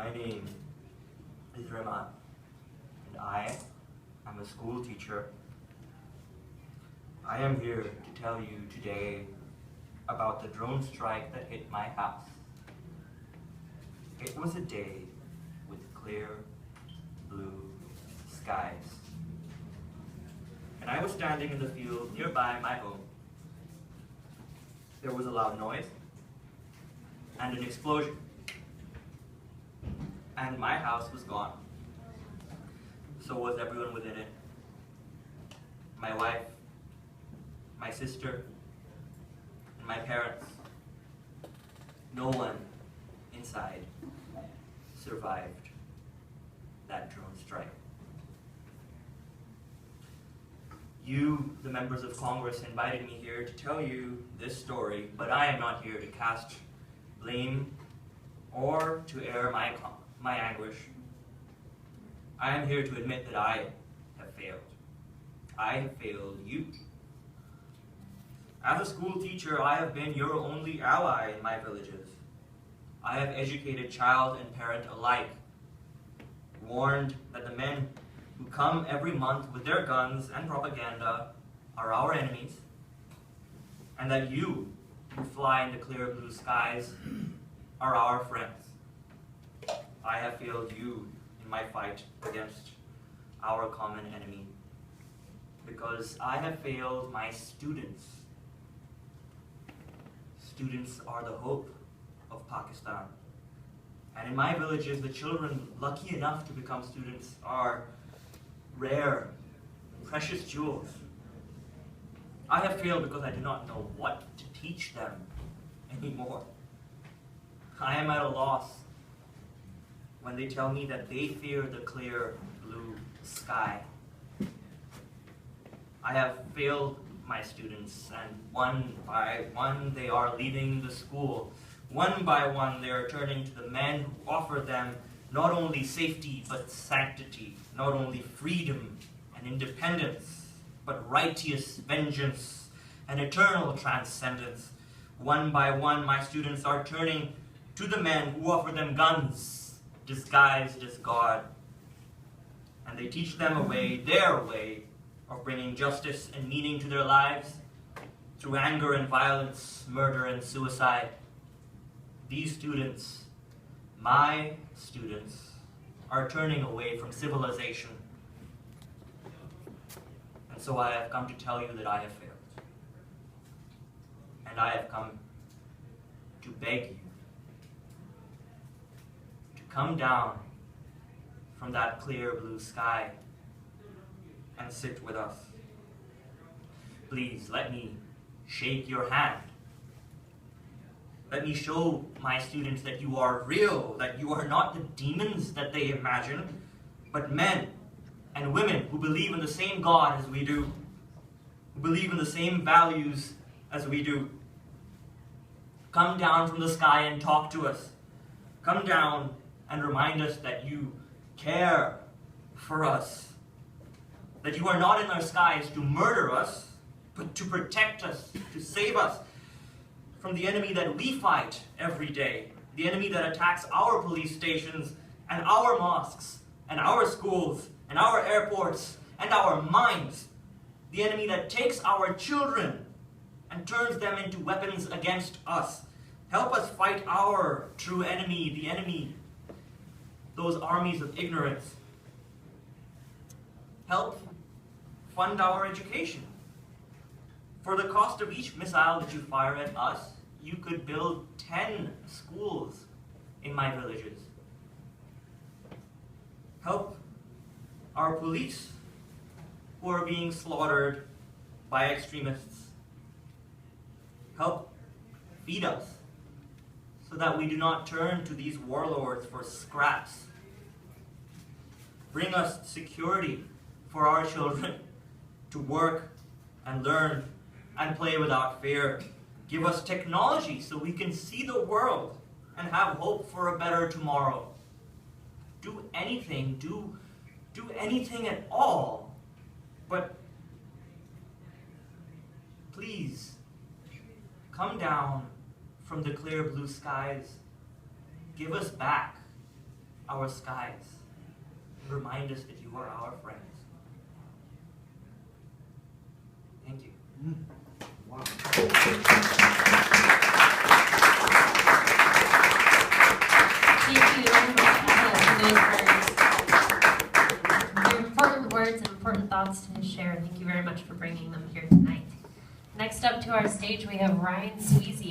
My name is Rahman, and I am a school teacher. I am here to tell you today about the drone strike that hit my house. It was a day with clear blue skies, and I was standing in the field nearby my home. There was a loud noise and an explosion, and my house was gone. So was everyone within it. My wife, my sister, and my parents. No one inside survived that drone strike. You, the members of Congress, invited me here to tell you this story, but I am not here to cast blame or to air my anguish. I am here to admit that I have failed. I have failed you. As a school teacher, I have been your only ally in my villages. I have educated child and parent alike, warned that the men who come every month with their guns and propaganda are our enemies, and that you, who fly in the clear blue skies, are our friends. I have failed you in my fight against our common enemy, because I have failed my students. Students are the hope of Pakistan. And in my villages, the children lucky enough to become students are rare, precious jewels. I have failed because I do not know what to teach them anymore. I am at a loss when they tell me that they fear the clear blue sky. I have failed my students, and one by one they are leaving the school. One by one they are turning to the men who offer them not only safety but sanctity, not only freedom and independence, but righteous vengeance and eternal transcendence. One by one my students are turning to the men who offer them guns disguised as God, and they teach them a way, their way, of bringing justice and meaning to their lives through anger and violence, murder and suicide. These students, my students, are turning away from civilization. And so I have come to tell you that I have failed. And I have come to beg you to come down from that clear blue sky and sit with us. Please let me shake your hand. Let me show my students that you are real, that you are not the demons that they imagine, but men and women who believe in the same God as we do, who believe in the same values as we do. Come down from the sky and talk to us. Come down and remind us that you care for us, that you are not in our skies to murder us, but to protect us, to save us from the enemy that we fight every day, the enemy that attacks our police stations and our mosques and our schools and our airports and our minds, the enemy that takes our children and turns them into weapons against us. Help us fight our true enemy, the enemy, those armies of ignorance. Help fund our education. For the cost of each missile that you fire at us, you could build 10 schools in my villages. Help our police who are being slaughtered by extremists. Help feed us so that we do not turn to these warlords for scraps. Bring us security for our children to work and learn and play without fear. Give us technology so we can see the world and have hope for a better tomorrow. Do anything, do anything at all, but please come down from the clear blue skies. Give us back our skies. Remind us that you are our friends. Thank you. Wow. Thank you very much for those words. They're important words and important thoughts to share. Thank you very much for bringing them here tonight. Next up to our stage, we have Ryan Sweezy.